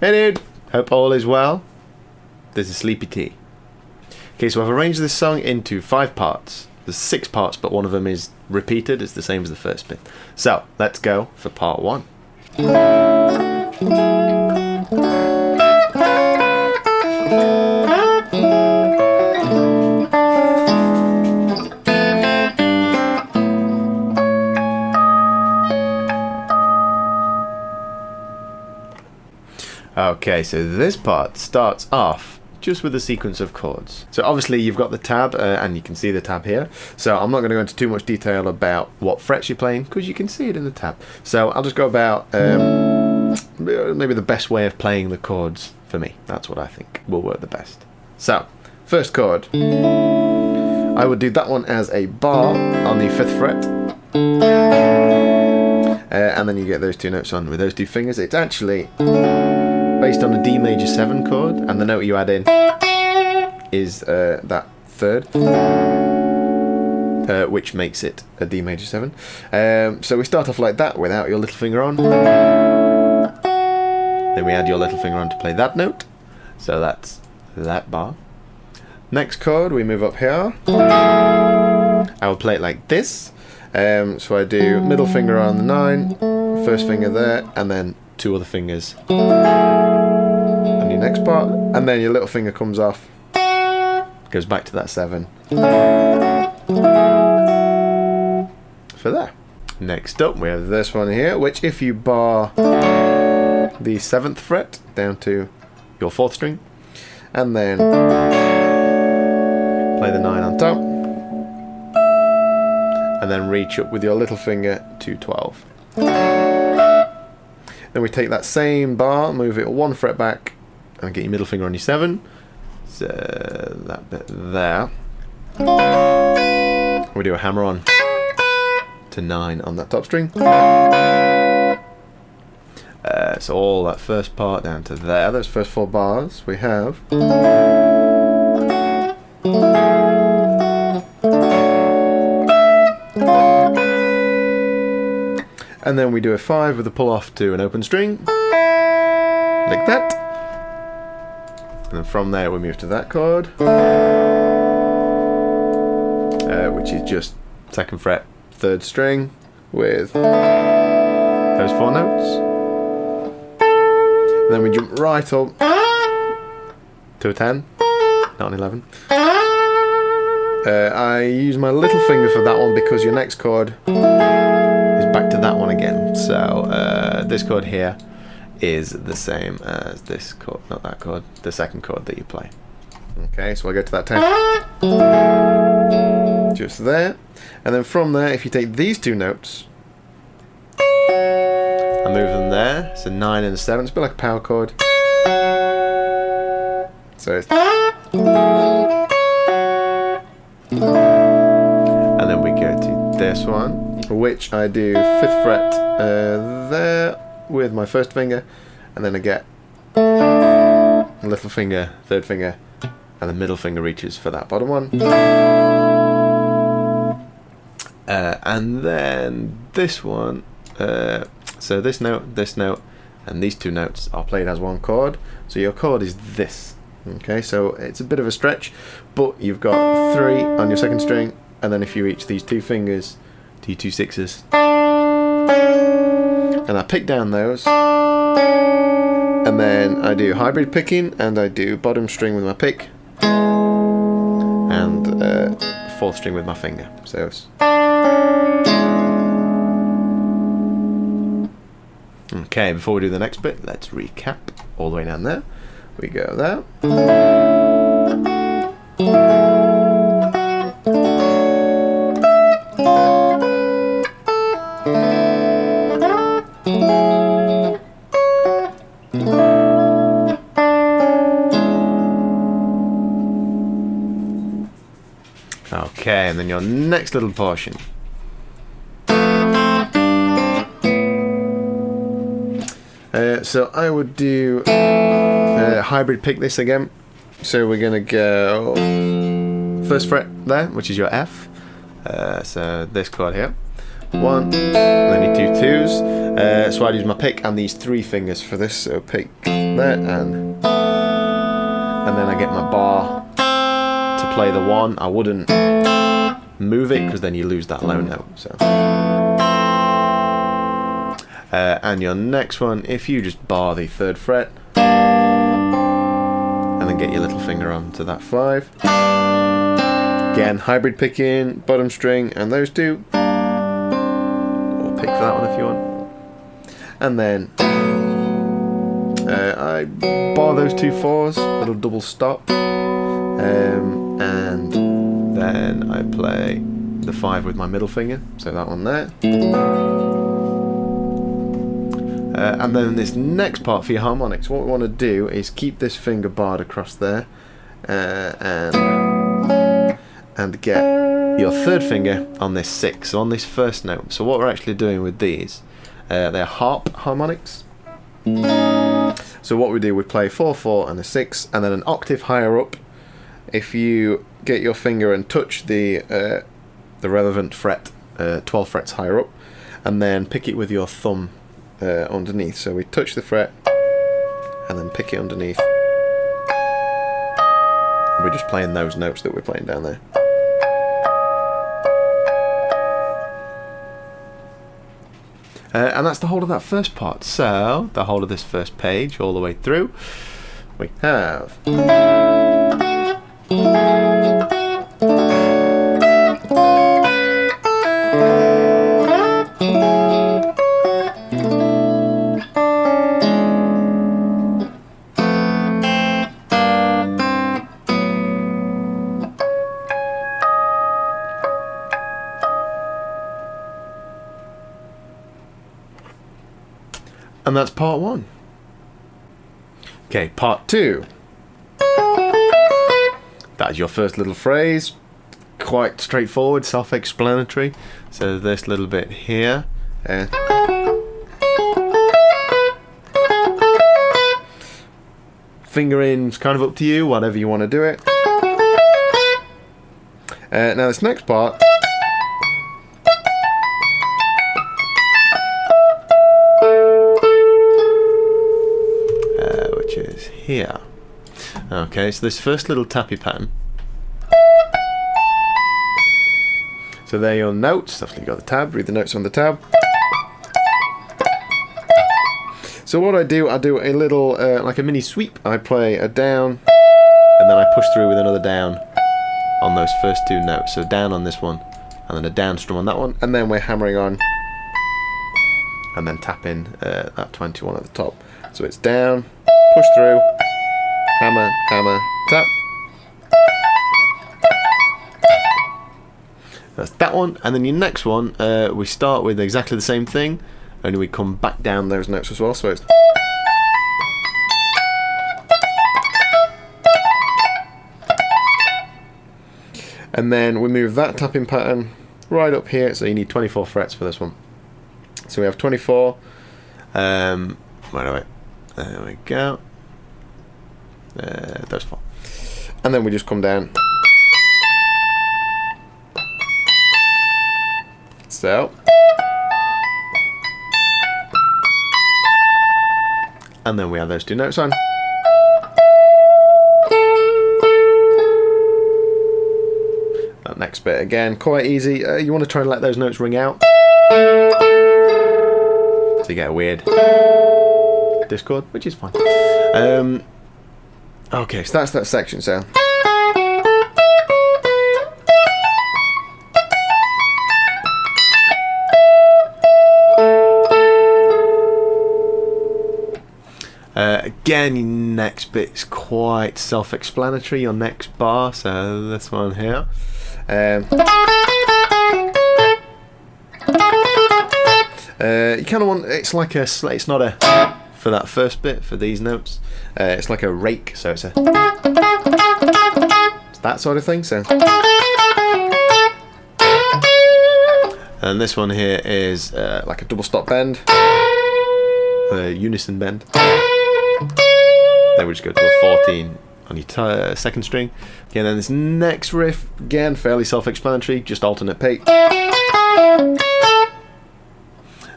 Hey dude, hope all is well. This is Sleepy T. Okay, so I've arranged this song into 5 parts. There's 6 parts, but one of them is repeated. It's the same as the first bit. So, let's go for part 1. Okay, so this part starts off just with a sequence of chords. So obviously you've got the tab, and you can see the tab here. So I'm not going to go into too much detail about what frets you're playing, because you can see it in the tab. So I'll just go about maybe the best way of playing the chords for me. That's what I think will work the best. So, first chord. I would do that one as a bar on the 5th fret. And then you get those 2 notes on with those 2 fingers. It's actually based on a D major 7 chord, and the note you add in is that 3rd, which makes it a D major 7. So we start off like that without your little finger on. Then we add your little finger on to play that note. So that's that bar. Next chord, we move up here. I will play it like this. So I do middle finger on the 9, first finger there, and then 2 other fingers on your next part, and then your little finger comes off, goes back to that 7 for there. Next up we have this one here, which if you bar the 7th fret down to your 4th string, and then play the 9 on top, and then reach up with your little finger to 12. Then we take that same bar, move it 1 fret back, and get your middle finger on your 7. So that bit there. We do a hammer on to 9 on that top string. So all that first part down to there, those first 4 bars we have. And then we do a 5 with a pull off to an open string, like that. And then from there we move to that chord, which is just 2nd fret, 3rd string with those 4 notes. And then we jump right up to a 10, not an 11. I use my little finger for that one because your next chord is back to that one again. So this chord here is the same as this chord, not that chord, the 2nd chord that you play. Okay, so I go to that 10, just there, and then from there, if you take these 2 notes, I move them there, so 9 and a 7, it's a bit like a power chord. So it's, and then we go to this one, which I do 5th fret there with my 1st finger, and then I get a little finger, 3rd finger, and the middle finger reaches for that bottom one. And then this one, so this note, and these 2 notes are played as one chord. So your chord is this. Okay, so it's a bit of a stretch, but you've got 3 on your 2nd string, and then if you reach these 2 fingers to your 2 6s, and I pick down those, and then I do hybrid picking, and I do bottom string with my pick, and 4th string with my finger. So it's okay, before we do the next bit, let's recap all the way down there. We go there. Okay, and then your next little portion. So I would do hybrid pick this again. So we're going to go 1st fret there, which is your F. So this chord here. 1, then your 2 2s. So I'd use my pick and these 3 fingers for this. So pick, there, and then I get my bar to play the 1. I wouldn't move it because then you lose that low note. So, and your next one, if you just bar the 3rd fret, and then get your little finger onto that 5. Again, hybrid picking, bottom string, and those 2. Or pick for that one if you want. And then I bar those 2 4s, little double stop, and then I play the 5 with my middle finger, so that one there. And then this next part for your harmonics, what we want to do is keep this finger barred across there, and get your 3rd finger on this 6, so on this first note. So what we're actually doing with these, they're harp harmonics. So what we do, we play 4 4 and a 6, and then an octave higher up. If you get your finger and touch the relevant fret, 12 frets higher up, and then pick it with your thumb underneath. So we touch the fret and then pick it underneath. We're just playing those notes that we're playing down there. And that's the whole of that first part. So, the whole of this first page, all the way through, we have... And that's part 1. Okay, part 2. That's your first little phrase. Quite straightforward, self-explanatory. So this little bit here. Fingering's kind of up to you, whatever you want to do it. Now this next part. Is here. Okay, so this first little tappy pattern. So there are your notes. Definitely got the tab. Read the notes on the tab. So what I do a little like a mini sweep. I play a down, and then I push through with another down on those first 2 notes. So down on this one, and then a down strum on that one, and then we're hammering on, and then tapping that 21 at the top. So it's down. Push through, hammer, hammer, tap. That's that one, and then your next one, we start with exactly the same thing, only we come back down those notes as well. So it's and then we move that tapping pattern right up here. So you need 24 frets for this one. So we have 24. Wait a minute. There we go. Those 4. And then we just come down. So. And then we have those 2 notes on. That next bit again, quite easy. You want to try and let those notes ring out. So you get a weird discord, which is fine. Okay, so that's that section. So again, your next bit's quite self-explanatory. Your next bar, so this one here. You kind of want, it's like a, it's not a, for that first bit, for these notes, it's like a rake, so it's a, it's that sort of thing, so. And this one here is like a double stop bend, a unison bend. Then we just go to a 14 on your second string. Okay, then this next riff, again, fairly self-explanatory, just alternate pick.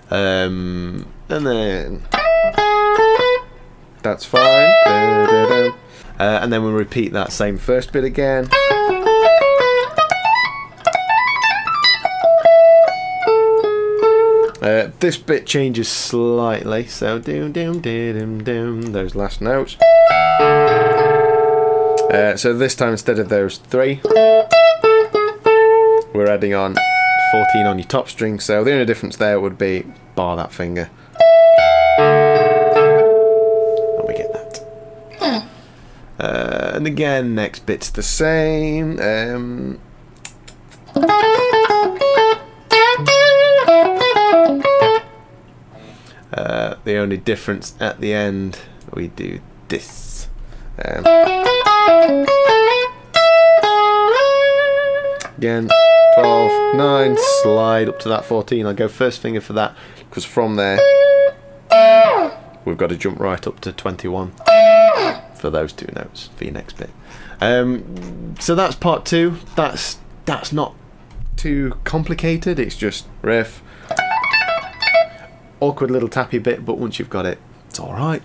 And then that's fine. And then we'll repeat that same first bit again. This bit changes slightly, so doom doom doom doom, those last notes. So this time, instead of those 3, we're adding on 14 on your top string, so the only difference there would be bar that finger. And we get that. And again, next bit's the same. The only difference at the end, we do this. Again, 12, 9, slide up to that 14. I'll go first finger for that, because from there, we've got to jump right up to 21 for those 2 notes for your next bit. So that's part 2. That's not too complicated. It's just riff. Awkward little tappy bit, but once you've got it, it's alright.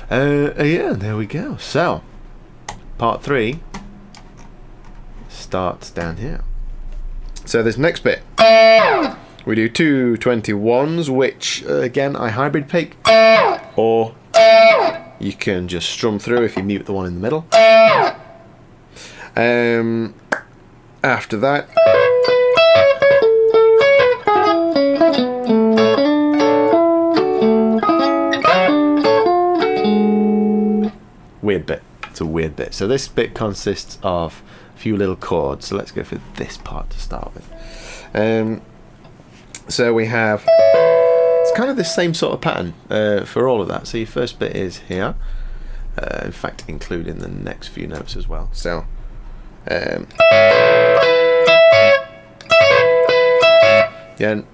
Yeah, there we go. So, part 3 starts down here. So this next bit, we do 2 21s, which again I hybrid pick, or you can just strum through if you mute the one in the middle. After that, weird bit. It's a weird bit. So this bit consists of a few little chords. So let's go for this part to start with. So we have, it's kind of the same sort of pattern for all of that. So your first bit is here. In fact, including the next few notes as well. So again,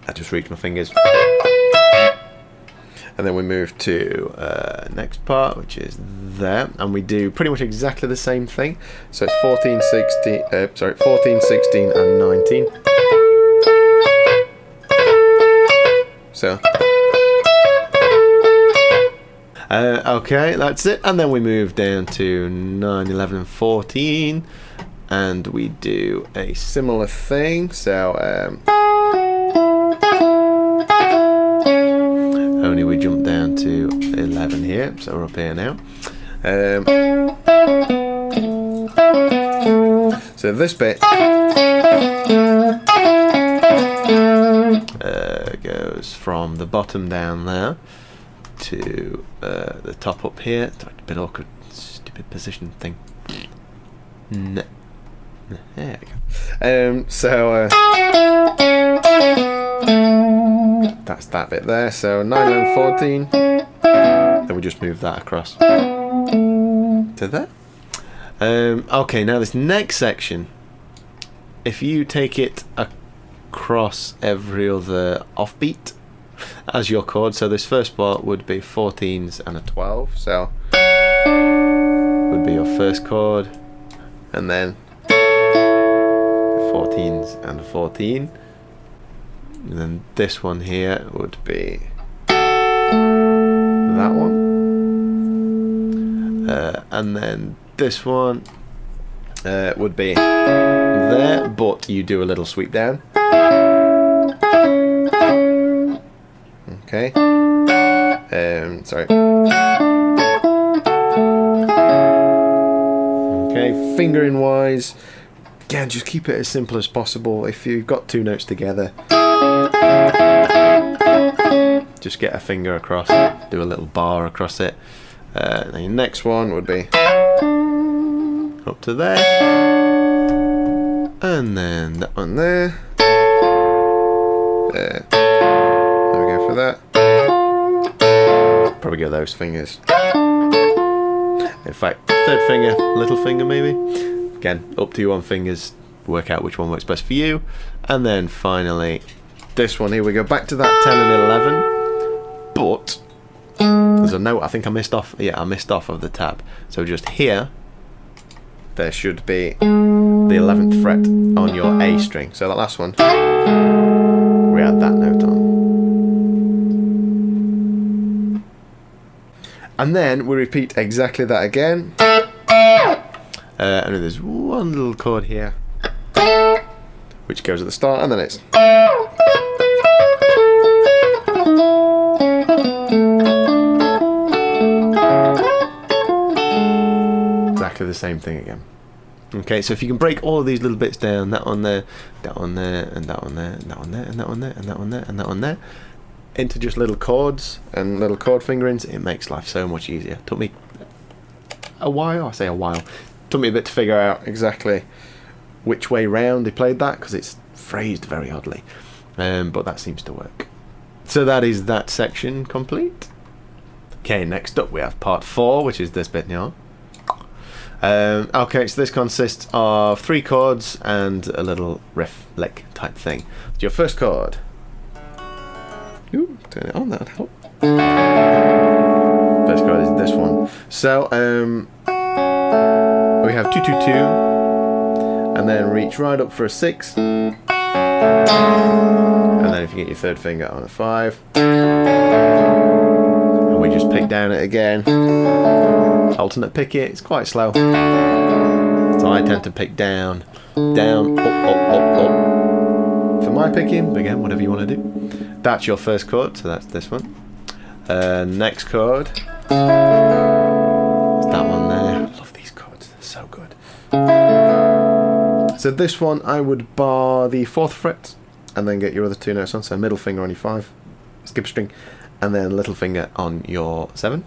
I just reach my fingers. And then we move to next part, which is there, and we do pretty much exactly the same thing. So it's 14, 16, and 19. So, okay, that's it. And then we move down to 9, 11, and 14, and we do a similar thing. So, only we jump down to 11 here, so we're up here now. So this bit goes from the bottom down there to the top up here. It's a bit awkward, stupid position thing. There we go. That's that bit there. So 9, 11, 14. Then we just move that across to there. Okay, now this next section, if you take it across every other offbeat as your chord, so this first part would be 14s and a 12, so would be your first chord, and then 14s and a 14. And then this one here would be that one. And then this one would be there, but you do a little sweep down. Okay. Sorry. Okay, fingering wise, again, just keep it as simple as possible. If you've got 2 notes together, just get a finger across, do a little bar across it. And your next one would be up to there, and then that one there. There we go for that. Probably go those fingers. In fact, third finger, little finger maybe. Again, up to you on fingers. Work out which one works best for you. And then finally, this one here, we go back to that 10 and 11. But there's a note I think I missed off. Yeah, I missed off of the tab. So just here, there should be the 11th fret on your A string. So that last one, we add that note on. And then we repeat exactly that again. And there's one little chord here, which goes at the start, and then it's. Exactly the same thing again. Okay, so if you can break all of these little bits down, that one there, that one there, and that one there, and that one there, and that one there, and that one there, and that one there, into just little chords and little chord fingerings, it makes life so much easier. Took me a while, I say a while, took me a bit to figure out exactly which way round he played that, because it's phrased very oddly, but that seems to work. So that is that section complete. Okay, next up we have part 4, which is this bit now. Okay, so this consists of 3 chords and a little riff lick type thing. So your first chord. Ooh, turn it on, that'll help. First chord is this one. So we have 2 2 2, and then reach right up for a 6, and then if you get your third finger on a 5, and we just pick down it again. Alternate pick it, it's quite slow. So I tend to pick down, down, up, up, up, up. For my picking, but again, whatever you want to do. That's your first chord, so that's this one. Next chord. It's that one there. I love these chords, they're so good. So this one, I would bar the 4th fret, and then get your other 2 notes on. So middle finger on your 5, skip a string, and then little finger on your 7.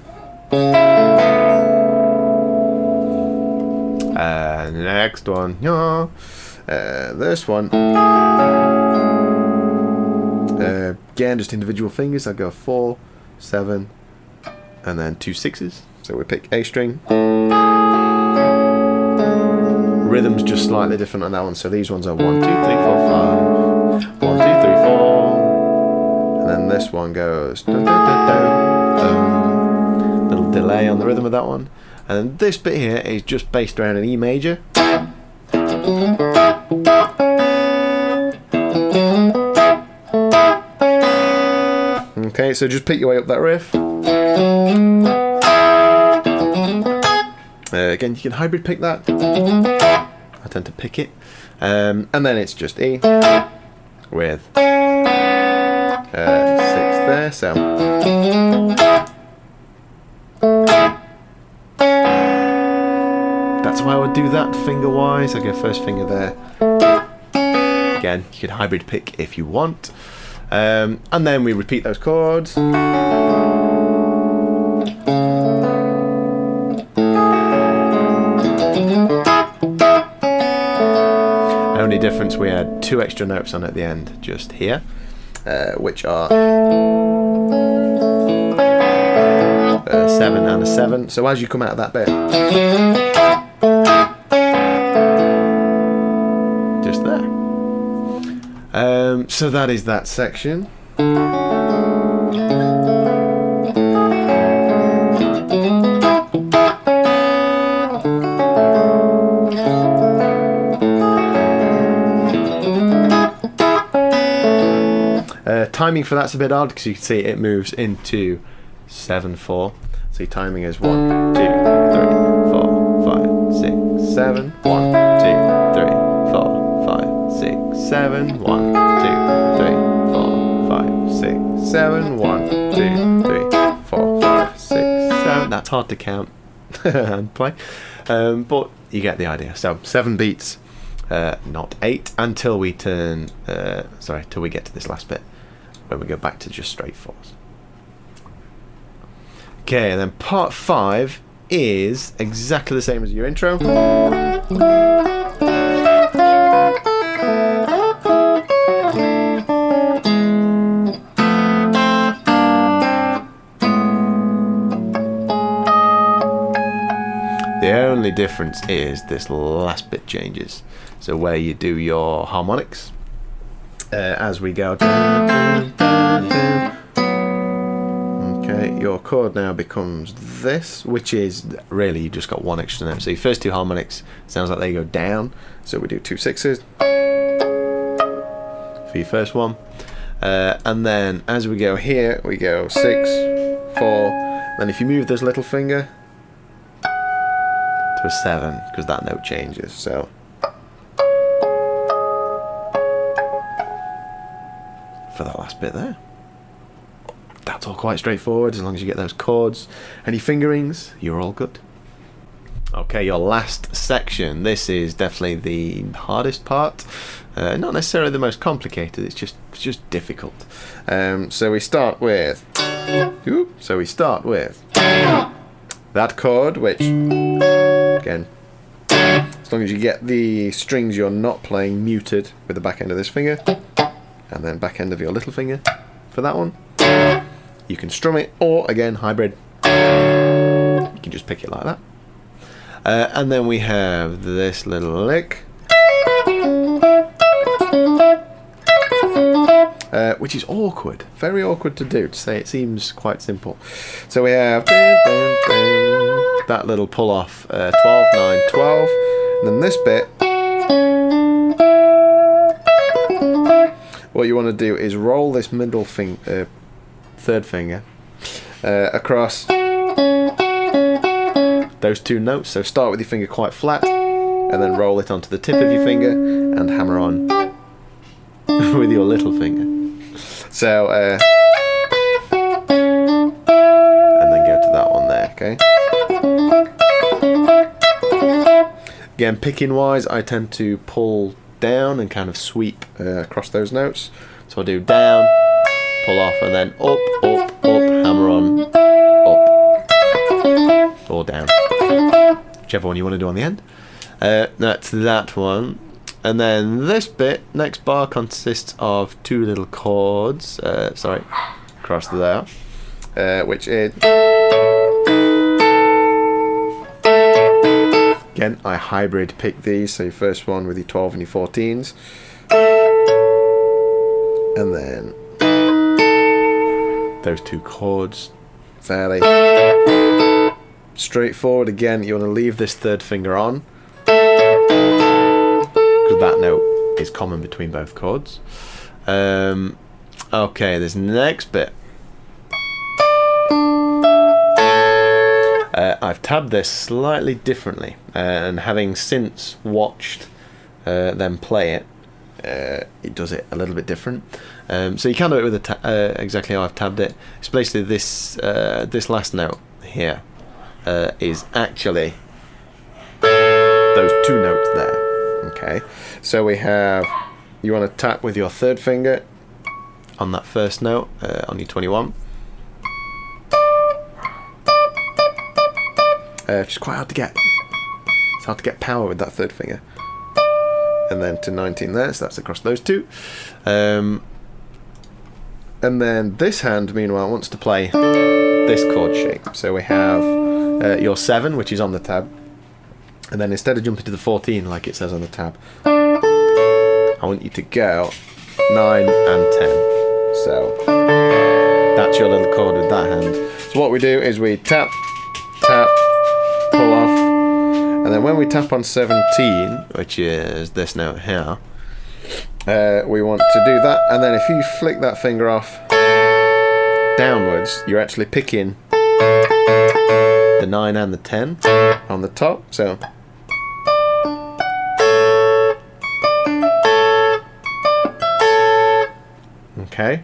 Next one, this one. Again, just individual fingers. I go 4, 7, and then 2 6s. So we pick A string. Rhythm's just slightly different on that one. So these ones are 1 2 3 4 5. 1 2 3 4. And then this one goes. Dun, dun, dun, dun. Little delay on the rhythm of that one. And then this bit here is just based around an E major. Okay, so just pick your way up that riff. Again, you can hybrid pick that. I tend to pick it. And then it's just E with 6 there, so. That's why I would do that finger-wise. I go first finger there. Again, you can hybrid pick if you want. And then we repeat those chords. Only difference, we had 2 extra notes on at the end, just here, which are 7 and a 7. So as you come out of that bit, just there. So that is that section. Timing for that's a bit odd because you can see it moves into 7/4. So your timing is 1 2 3 4 5 6 7. 1 2 3 4 5 6 7. 1 2 3 4 5 6 7. 1 2 3 4 5 6 7. That's hard to count and play, but you get the idea. So 7 beats, not 8, until we turn. Till we get to this last bit, when we go back to just straight 4s. Okay, and then part 5 is exactly the same as your intro. The only difference is this last bit changes. So where you do your harmonics, as we go. Okay, your chord now becomes this, which is really, you just got 1 extra note. So your first 2 harmonics sounds like they go down. So we do 2 6s for your first one. And then as we go here, we go 6, 4, and if you move this little finger to a 7, because that note changes. So for that last bit there. That's all quite straightforward. As long as you get those chords and your fingerings, you're all good. Okay, your last section. This is definitely the hardest part. Not necessarily the most complicated. It's just difficult. So we start with. That chord, which again, as long as you get the strings you're not playing muted with the back end of this finger, and then back end of your little finger for that one. You can strum it, or again, hybrid. You can just pick it like that. And then we have this little lick, which is awkward, very awkward to do. To say it seems quite simple. So we have that little pull off, 12, 9, 12, and then this bit. What you want to do is roll this middle finger, third finger, across those two notes. So start with your finger quite flat, and then roll it onto the tip of your finger, and hammer on with your little finger. So, and then go to that one there, okay? Again, picking wise, I tend to pull down and kind of sweep across those notes. So I'll do down, pull off, and then up, up, up, hammer on, up, or down. Whichever one you want to do on the end. That's that one. And then this bit, next bar, consists of two little chords. Across there, which is. Again, I hybrid pick these. So your first one with your 12 and your 14s, and then those two chords. Fairly straightforward. Again, you want to leave this third finger on, because that note is common between both chords. Okay, this next bit. I've tabbed this slightly differently, and having since watched them play it, it does it a little bit different. So you can do it with exactly how I've tabbed it. It's basically this last note here is actually those two notes there. Okay, so we have, you want to tap with your third finger on that first note on your 21. Which is quite hard to get. It's hard to get power with that third finger. And then to 19 there, so that's across those two. And then this hand, meanwhile, wants to play this chord shape. So we have your 7, which is on the tab. And then instead of jumping to the 14 like it says on the tab, I want you to go 9 and 10. So that's your little chord with that hand. So what we do is we tap, tap, pull off, and then when we tap on 17, which is this note here, we want to do that, and then if you flick that finger off downwards, you're actually picking the 9 and the 10 on the top. So okay,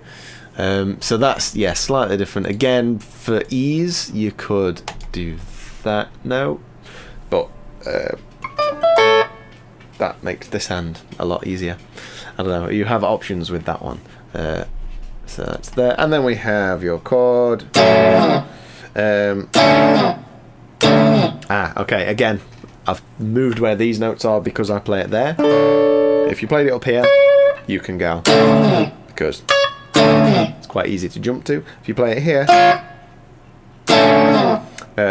so that's, yeah, slightly different. Again, for ease, you could do that note, but that makes this hand a lot easier. I don't know, you have options with that one. So that's there, and then we have your chord. Okay, again, I've moved where these notes are because I play it there. If you played it up here, you can go, because it's quite easy to jump to. If you play it here,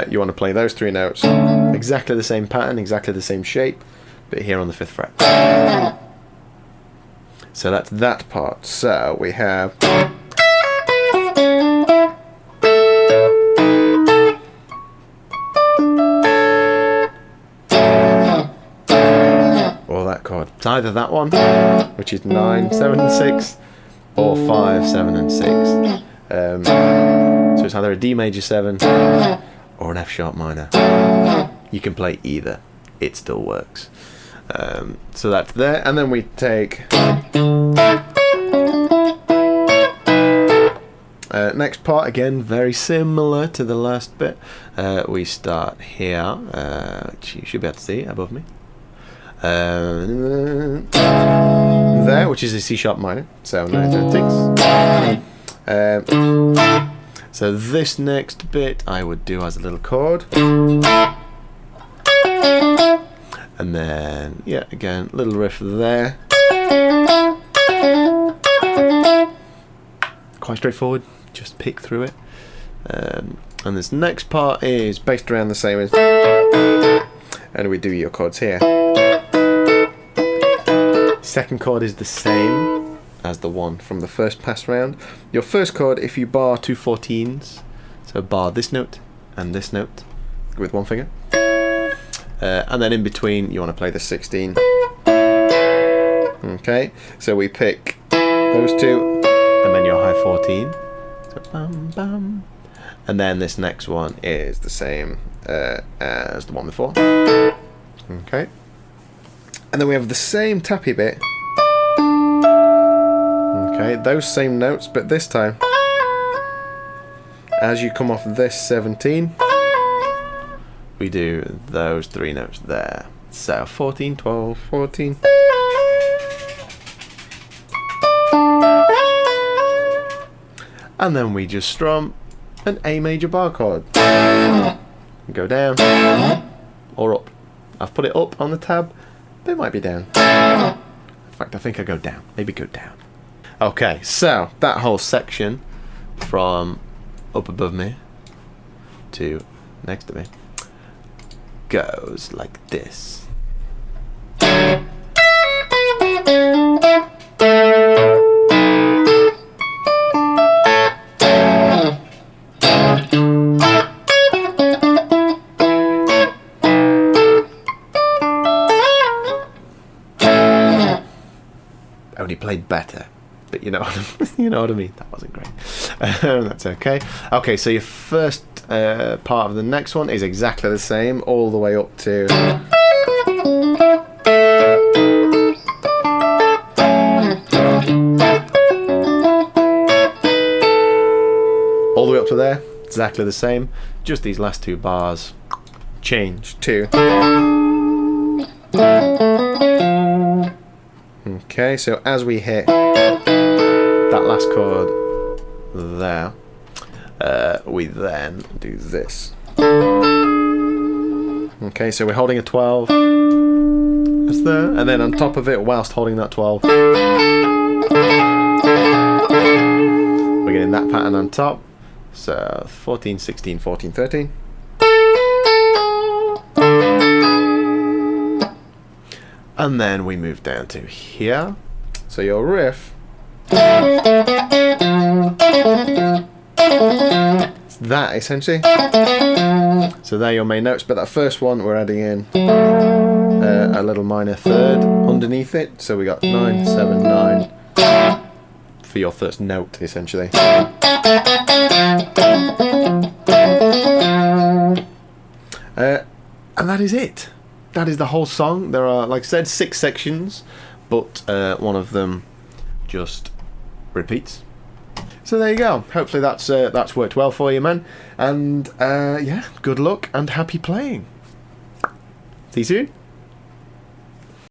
you want to play those three notes, exactly the same pattern, exactly the same shape, but here on the 5th fret. So that's that part. So we have or that chord. It's either that one, which is 9, 7 and 6, or 5, 7 and 6. So it's either a D major 7 or an F sharp minor. You can play either, it still works. So that's there, and then we take next part, again very similar to the last bit. We start here, which you should be able to see above me. There, which is a C sharp minor, so 9 10 6. So this next bit I would do as a little chord, and then yeah, again little riff there. Quite straightforward, just pick through it. And this next part is based around the same as, and we do your chords here. Second chord is the same as the one from the first pass round. Your first chord, if you bar 2 14s, so bar this note and this note with one finger, and then in between you want to play the 16. Okay, so we pick those two, and then your high 14. So bam bam, and then this next one is the same as the one before. Okay, and then we have the same tappy bit. Okay, those same notes, but this time, as you come off this 17, we do those 3 notes there. So 14, 12, 14. And then we just strum an A major bar chord. Go down or up. I've put it up on the tab, but it might be down. In fact, I think I go down. Maybe go down. Okay, so that whole section from up above me to next to me goes like this. Only played better. But you know what I mean. That wasn't great. That's okay. Okay, so your first part of the next one is exactly the same, all the way up to. All the way up to there, exactly the same. Just these last 2 bars change to. Okay, so as we hit that last chord there, we then do this. Okay, so we're holding a 12, that's there, and then on top of it, whilst holding that 12, we're getting that pattern on top. So 14, 16, 14, 13. And then we move down to here. So your riff, it's that essentially. So they're your main notes, but that first one we're adding in a little minor third underneath it. So we got 9, 7, 9 for your first note essentially. And that is it. That is the whole song. There are, like I said, 6 sections, but one of them just repeats. So there you go. Hopefully that's worked well for you, man. And yeah, good luck and happy playing. See you soon.